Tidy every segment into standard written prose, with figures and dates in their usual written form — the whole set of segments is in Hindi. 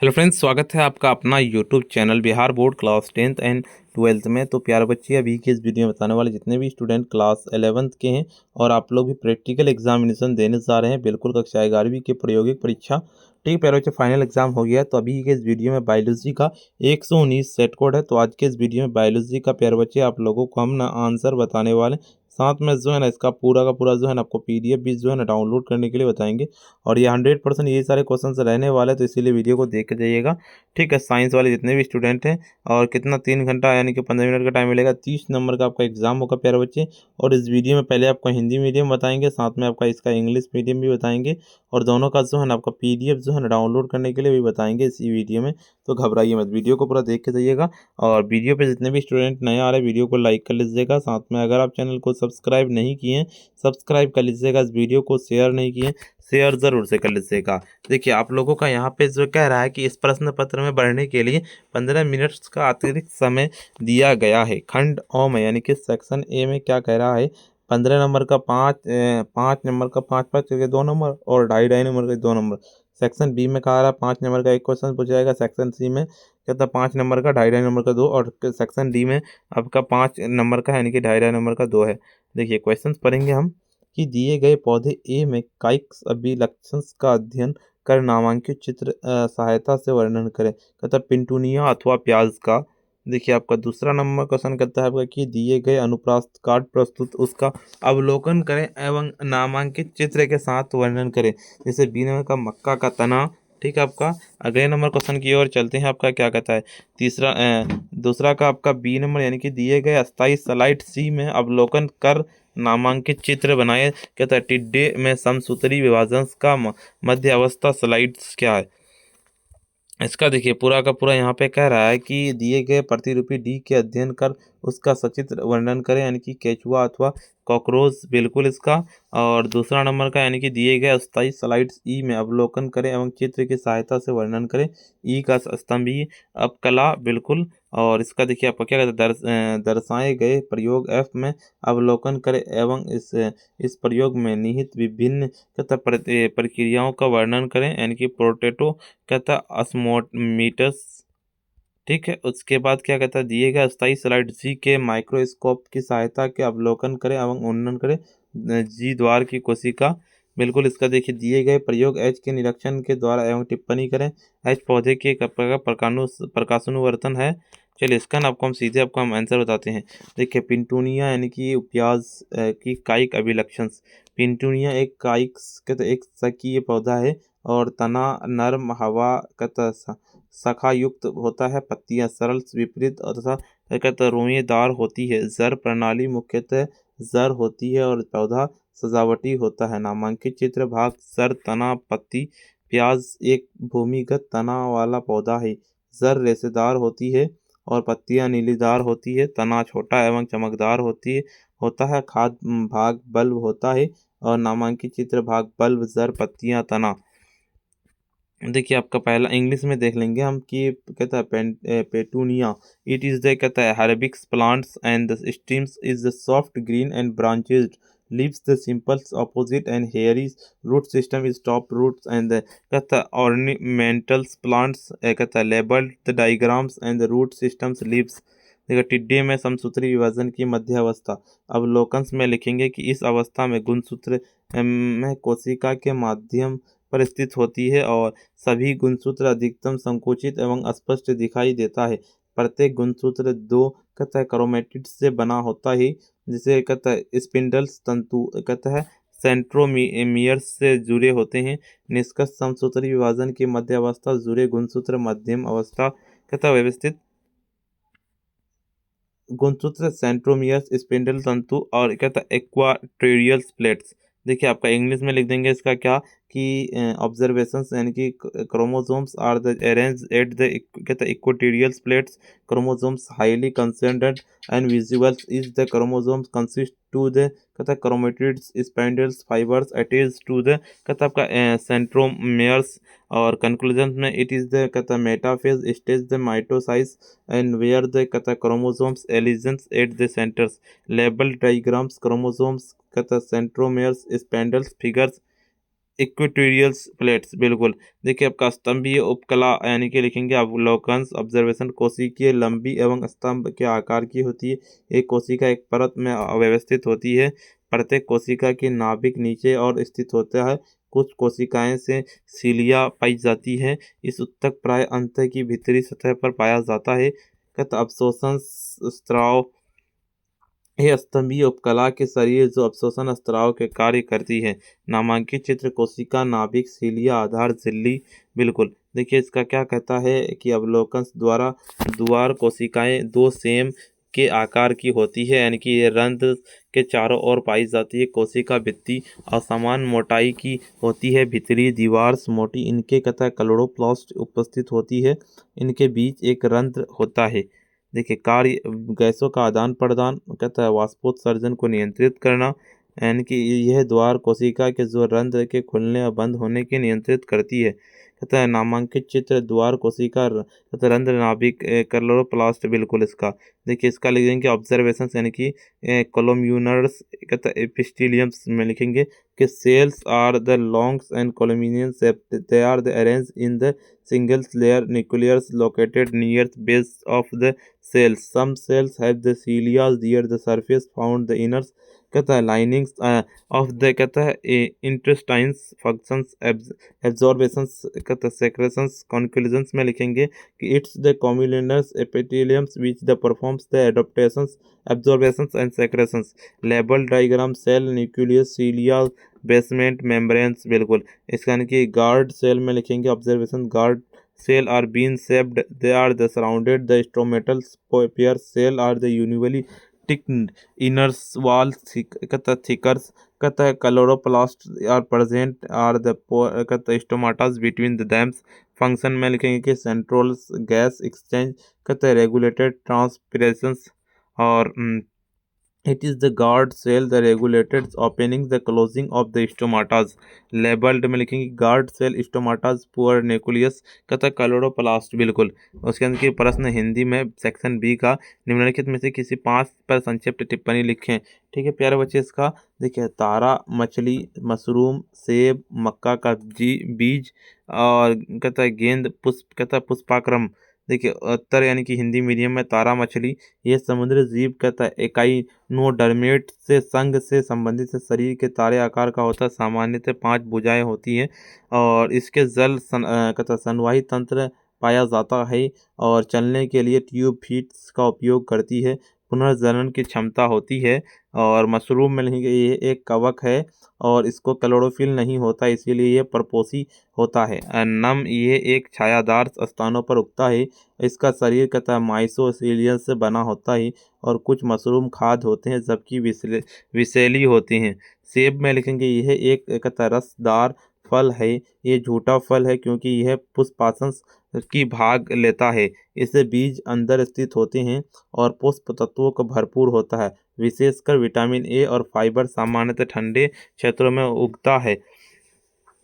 हेलो फ्रेंड्स, स्वागत है आपका अपना YouTube channel Bihar board class 10th and 12th में। तो प्यारे बच्चे, अभी के इस वीडियो में बताने वाले जितने भी स्टूडेंट क्लास 11th के हैं और आप लोग भी प्रैक्टिकल एग्जामिनेशन देने जा रहे हैं, बिल्कुल कक्षा 11वीं की प्रायोगिक परीक्षा। ठीक है प्यारे बच्चे, फाइनल एग्जाम हो गया है। तो अभी के इस वीडियो में बायोलॉजी का 119 सेट कोड है। तो आज के इस वीडियो में बायोलॉजी का प्यारे बच्चे आप लोगों को हम ना आंसर बताने वाले, साथ में जो है ना इसका पूरा का पूरा जो है ना आपको पीडीएफ भी जो है ना डाउनलोड करने के लिए बताएंगे। और ये 100% ये सारे क्वेश्चन रहने वाले हैं, तो इसीलिए वीडियो को देख के जाइएगा। ठीक है, साइंस वाले जितने भी स्टूडेंट हैं। और कितना 3 घंटा यानी कि 15 मिनट का टाइम मिलेगा। 30 नंबर का आपका एग्जाम होगा प्यारे बच्चे। और इस वीडियो में पहले आपको हिंदी मीडियम बताएंगे, साथ में आपका इसका इंग्लिश मीडियम भी बताएंगे। और दोनों का जो है ना आपका पीडीएफ जो है ना डाउनलोड करने के लिए भी बताएंगे इसी वीडियो में। तो घबराइए मत, वीडियो को पूरा देख के जाइएगा। और वीडियो पे जितने भी स्टूडेंट नए आ रहे हैं, वीडियो को लाइक कर लीजिएगा। साथ में अगर आप चैनल को सब्सक्राइब नहीं किए हैं, सब्सक्राइब कर लीजिएगा। इस वीडियो को शेयर नहीं किए, शेयर जरूर से कर लीजिएगा। देखिए आप लोगों का यहाँ पे जो कह रहा है कि इस प्रश्न पत्र में बढ़ने के लिए 15 मिनट का अतिरिक्त समय दिया गया है। खंड ओ में यानी कि सेक्शन ए में क्या कह रहा है, 15 नंबर का 5 नंबर का 5 5 करके 2 नंबर और 2.5 2.5 नंबर का 2 नंबर। सेक्शन बी में कहा रहा है 5 नंबर का एक क्वेश्चन पूछा जाएगा। सेक्शन सी में कहता है 5 नंबर का 2.5 2.5 नंबर का 2, और सेक्शन डी में आपका 5 नंबर का यानी कि 2.5 2.5 नंबर का 2 है। देखिए क्वेश्चन पढ़ेंगे हम कि दिए गए पौधे ए में काइक अभिलक्षण का अध्ययन कर नामांकित चित्र सहायता से वर्णन करें। कहता है पिंटूनिया अथवा प्याज का। देखिए आपका दूसरा नंबर क्वेश्चन करता है आपका कि दिए गए अनुप्रास्थ कार्ड प्रस्तुत उसका अवलोकन करें एवं नामांकित चित्र के साथ वर्णन करें। जैसे बी नंबर का मक्का का तना। ठीक है, आपका अगले नंबर क्वेश्चन की ओर चलते हैं। आपका क्या कहता है, दूसरा का आपका बी नंबर यानी कि दिए गए अस्थाई स्लाइड सी में अवलोकन कर नामांकित चित्र बनाए। कहता है टिड्डे में समसूत्री विभाजन का मध्य अवस्था स्लाइड्स क्या है। इसका देखिए पूरा का पूरा यहाँ पे कह रहा है कि दिए गए प्रतिरूपी डी के अध्ययन कर उसका सचित्र वर्णन करें, यानी कि केचुआ अथवा कॉकरोच, बिल्कुल इसका। और दूसरा नंबर का यानी कि दिए गए अस्थाई स्लाइड्स ई में अवलोकन करें एवं चित्र की सहायता से वर्णन करें। ई का स्तंभीय अपकला, बिल्कुल। और इसका देखिए आपका क्या कहते हैं, दर्शाए गए प्रयोग एफ में अवलोकन करें एवं इस प्रयोग में निहित विभिन्न तथा प्रक्रियाओं का वर्णन करें, यानी कि पोटैटो कहता ऑस्मोमीटर्स। ठीक है, उसके बाद क्या कहता है दिए गए अस्थाई स्लाइड जी के माइक्रोस्कोप की सहायता के अवलोकन करें एवं उन्नयन करें जी द्वार की कोशिका, बिल्कुल इसका देखिए दिए गए प्रयोग एच के निरीक्षण के द्वारा एवं टिप्पणी करें। एच पौधे के प्रकाशानुवर्तन है। चलिए इसका ना आपको हम सीधे आपको हम आंसर बताते हैं। देखिए पिंटूनिया यानी कि प्याज की कायिक अभिलक्षण। पिंटूनिया एक कायिक कहते एक शकीय पौधा है और तना नर्म हवा का शाखा युक्त होता है। पत्तियां सरल विपरीत तथा कहते रोएदार होती है। जड़ प्रणाली मुख्यतः जड़ होती है और पौधा सजावटी होता है। नामांकित चित्र भाग सर तना पत्ती। प्याज एक भूमिगत तना वाला पौधा है। जड़ रेशेदार होती है और पत्तियां नीलीदार होती है। तना छोटा एवं चमकदार होता है। खाद भाग बल्ब होता है और नामांकित चित्र भाग बल्ब जड़ पत्तियां तना। देखिए आपका पहला इंग्लिश में देख लेंगे हम कि कहता है पेटूनिया। इट इज द कहता है herbs plants and the stems is the soft green and branched leaves the simple opposite and hairy root system is top roots and the कहता है ornamental plants कहता है labeled the diagrams and the root systems leaves। देखो टिड्डे में समसूत्री विभाजन की मध्य अवस्था। अवलोकन में लिखेंगे कि इस अवस्था में गुणसूत्र में कोशिका के माध्यम पर स्थित होती है और सभी गुणसूत्र अधिकतम संकुचित एवं स्पष्ट दिखाई देता है। प्रत्येक गुणसूत्र दो कहता है क्रोमेटिड से बना होता है, जिसे कहता है स्पिंडल्स तंतु कहता है सेंट्रोमियर्स से जुड़े होते हैं। निष्कर्ष समसूत्री विभाजन की मध्य अवस्था जुड़े गुणसूत्र मध्यम अवस्था कहता है व्यवस्थित गुणसूत्र सेंट्रोमियर्स स्पिंडल तंतु और कहता है इक्वाटोरियल प्लेट्स। देखिए आपका इंग्लिश में लिख देंगे इसका क्या कि ऑब्जर्वेशंस यानी कि chromosomes are the arrange at the कहता है equatorial plates. Chromosomes highly concerned and visuals is the chromosomes consist to the कहता है chromatids spindles fibres attach to the कहता है आपका सेंट्रोमियर्स। और कंक्लूजन में इट इज द कहता है metaphase stage the mitosis and where the कहता है chromosomes allegiance at the centers। label diagrams chromosomes कहता है centromeres spindles figures equatorial plates बिल्कुल। देखिए आपका स्तंभीय उपकला यानी कि लिखेंगे अवलोकन ऑब्जर्वेशन कोशिकीय लंबी एवं स्तंभ के आकार की होती है। एक कोशिका एक परत में अव्यवस्थित होती है। प्रत्येक कोशिका की नाभिक नीचे और स्थित होता है। कुछ कोशिकाएं से सीलिया पाई जाती है। इस उत्तक प्राय अंत की भीतरी सतह पर पाया जाता है। अवशोषण स्त्राव यह स्तंभीय उपकला के शरीर जो अवशोषण स्त्राव के कार्य करती है। नामांकित चित्र कोशिका नाभिक सीलिया आधार झिल्ली बिल्कुल। देखिए इसका क्या कहता है कि अवलोकन द्वारा द्वार कोशिकाएं दो सेम के आकार की होती है, यानी कि ये रंध्र के चारों ओर पाई जाती है। कोशिका भित्ति असमान मोटाई की होती है। भीतरी दीवार मोटी इनके कतः क्लोरोप्लास्ट उपस्थित होती है। इनके बीच एक रंध्र होता है। देखिए कार्य गैसों का आदान प्रदान कहता है, वाष्पोत्सर्जन को नियंत्रित करना, यानी कि यह द्वार कोशिका के जो रंध्र के खुलने और बंद होने के नियंत्रित करती है। कहता है नामांकित चित्र द्वार कोशिका कहता है रंध्र नाभिक क्लोरोप्लास्ट बिल्कुल इसका। देखिए इसका लिखेंगे ऑब्जर्वेशन यानी कि कोलोम्यूनर्स कहता है एपिस्टिलियम्स में लिखेंगे कि cells are the longs and columnar shaped, they are the arranged in the single layer nucleus located near the base of the cells. Some cells have the cilia near the surface found the inner कहता है लाइनिंग्स ऑफ द कहता है इंटेस्टाइन्स फंक्शंस एब्जॉर्बेशंस कहता है सेक्रेशंस। कंक्लूजन्स में लिखेंगे कि it's the columnar epitheliums which the performs the adaptations absorptions and secretions. Label diagram cell nucleus cilia basement membranes बिल्कुल। इसका यानी कि गार्ड सेल में लिखेंगे observation guard cell are bean shaped, they are the surrounded the stromatal pair cell are the usually thickened inner wall कहता thicker कहता है chloroplast are present are the कहता है stomatas between the dams। Function में लिखेंगे कि central gas exchange कहता है regulated transpirations और it is the guard cell the regulated opening the closing of the stomatas। labeled में लिखेंगे guard cell stomatas poor nucleus कहता है क्लोरोप्लास्ट बिल्कुल। उसके अंदर की प्रश्न हिंदी में सेक्शन बी का निम्नलिखित में से किसी 5 पर संक्षिप्त टिप्पणी लिखें। ठीक है प्यारे बच्चे इसका देखिए तारा मछली मशरूम सेब मक्का का बीज और कहता है गेंद पुष्प कहता है पुष्पाक्रम। देखिए उत्तर यानी कि हिंदी मीडियम में तारा मछली ये समुद्री जीव कहता है इकाई नोडर्मेट से संघ से संबंधित है। शरीर के तारे आकार का होता है। सामान्यतः 5 भुजाएं होती हैं और इसके कहता संवाही तंत्र पाया जाता है और चलने के लिए ट्यूब फीट्स का उपयोग करती है। पुनर्जनन की क्षमता होती है और मशरूम में नहीं ये एक कवक है और इसको क्लोरोफिल नहीं होता इसीलिए ये परपोषी होता है। नम ये एक छायादार स्थानों पर उगता है। इसका शरीर कहता माइसोसिलियन से बना होता है और कुछ मशरूम खाद्य होते हैं जबकि विषैली होते हैं। सेब में लिखेंगे यह एक कहता रसदार फल है। ये झूठा फल है क्योंकि यह पुष्पासन की भाग लेता है। इससे बीज अंदर स्थित होते हैं और पुष्प तत्वों का भरपूर होता है। विशेषकर विटामिन ए और फाइबर सामान्यतः ठंडे क्षेत्रों में उगता है।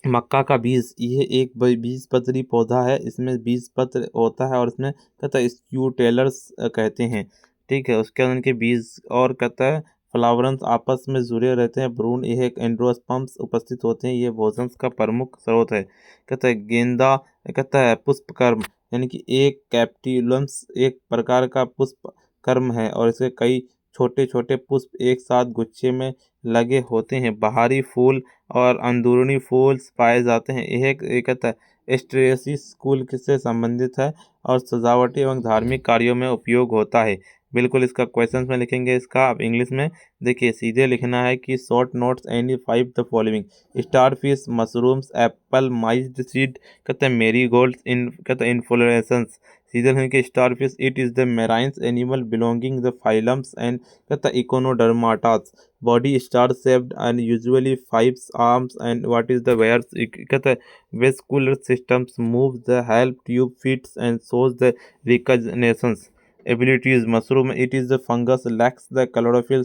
मक्का का बीज यह एक बीजपत्री पौधा है। इसमें बीजपत्र होता है और इसमें कहता है स्क्यूटेलर्स कहते हैं। ठीक है उसके अंदर इनके बीज और कहता है फ्लावरेंस आपस में जुड़े रहते हैं। भ्रूण यह एक एंडोस्पर्म्स उपस्थित होते हैं। ये भोजन का प्रमुख स्रोत है। कहता है गेंदा कहता है पुष्पकर्म यानी कि एक कैप्टिलम्स एक प्रकार का पुष्प कर्म है और इसके कई छोटे छोटे पुष्प एक साथ गुच्छे में लगे होते हैं। बाहरी फूल और अंदरूनी फूल पाए जाते हैं। यह एक एस्ट्रेसिस स्कूल से संबंधित है और सजावटी एवं धार्मिक कार्यों में उपयोग होता है। बिल्कुल इसका क्वेश्चन में लिखेंगे इसका आप इंग्लिश में देखिए सीधे लिखना है कि short notes any 5 the following starfish mushrooms apple maize seed कहते हैं मेरीगोल्ड इन कहते हैं इन्फ्लोरेसेंस। सीधे लिखेंगे कि starfish it is the marines animal belonging the phylums and कहता है echinodermata. Body star shaped and usually 5 arms and what is the waters कहता है vascular systems move the help tube feet and shows the recognitions abilities। mushroom it is the fungus lacks the chlorophyll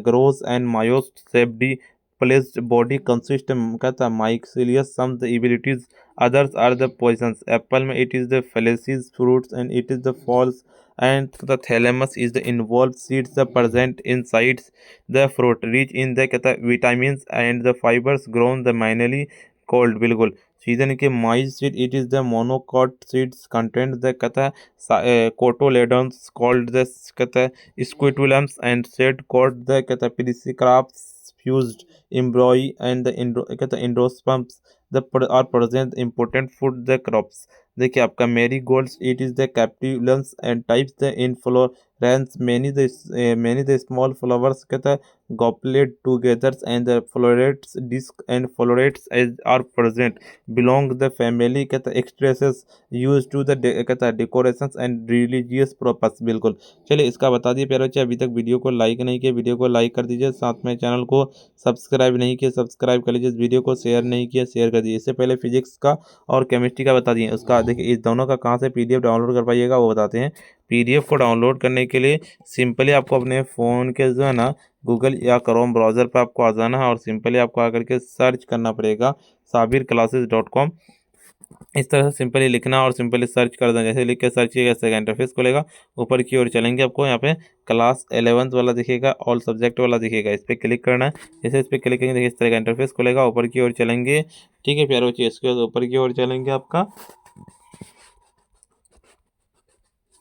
grows and myost shaped placed body consist कहता है mycelius some the abilities others are the poisons. Apple में it is the fallacies fruits and it is the false, and the thalamus is the involved seeds the present inside the fruit rich in the कहता है vitamins and the fibers grown the manually cold बिल्कुल सीजन के mine's seed it is the monocot seeds content the कहता है कोटोलेडन्स कॉल्ड द कहता है स्क्विटुलम्स एंड सेड कॉल्ड द कहता है पिलिसिक्राफ्स fused embryo and the कहता है endosperms the are present important food the crops देखिए आपका marigolds it is the capitulums and types the inflorescence many the small flowers कहता है goblet together and the florets disc and florets are present belong the family कहता है एक्सट्रेसेस यूज टू द कहता है डेकोरेशंस एंड रिलीजियस पर्पस बिल्कुल। चलिए इसका बता दिए प्यारे बच्चे, अभी तक वीडियो को लाइक नहीं किया वीडियो को लाइक कर दीजिए, साथ में चैनल को सब्सक्राइब नहीं किया सब्सक्राइब कर लीजिए, इस वीडियो को शेयर नहीं किया शेयर कर दीजिए। इससे पहले फिजिक्स का और केमिस्ट्री का बता दिए, उसका देखिए इस दोनों का कहाँ से पीडीएफ डाउनलोड कर पाइएगा वो बताते हैं। पीडीएफ को डाउनलोड करने के लिए सिंपली आपको अपने फ़ोन के जो है ना गूगल या क्रोम ब्राउज़र पर आपको आ जाना है और सिंपली आपको आकर के सर्च करना पड़ेगा sabirclasses.com। इस तरह से सिंपली लिखना और सिंपली सर्च कर देना, जैसे लिख के सर्च किएगा इसका इंटरफेस खुलेगा। ऊपर की ओर चलेंगे आपको यहाँ पे क्लास 11th वाला दिखेगा, ऑल सब्जेक्ट वाला दिखेगा, इस पर क्लिक करना है। जैसे इस पर क्लिक करेंगे देखिए इस तरह का इंटरफेस खुलेगा। ऊपर की ओर चलेंगे, ठीक है प्यारे बच्चे, इसके बाद ऊपर की ओर चलेंगे आपका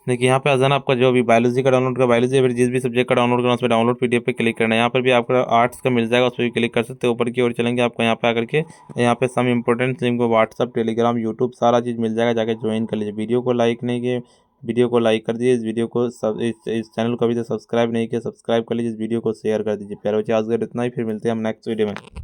देखिए यहाँ पे आ जाना आपका जो भी बायोलॉजी का डाउनलोड का बायोलॉजी या फिर जिस भी सब्जेक्ट का डाउनलोड करना उस पर डाउनलोड पीडीएफ पे क्लिक करना है। यहाँ पर भी आपका आर्ट्स का मिल जाएगा, उस पर भी क्लिक कर सकते हैं। ऊपर की ओर चलेंगे आपको यहाँ पे आकर के यहाँ पे सम इंपॉर्टेंट लिंक को व्हाट्सअप टेलीग्राम यूट्यूब सारा चीज़ मिल जाएगा, जाके ज्वाइन कर लीजिए। वीडियो को लाइक नहीं किए वीडियो को लाइक कर दीजिए, इस वीडियो को इस चैनल को अभी तक सब्सक्राइब नहीं किया सब्सक्राइब कर लीजिए, इस वीडियो को शेयर कर दीजिए। प्यारे बच्चे आज इतना ही, फिर मिलते हैं हम नेक्स्ट वीडियो में।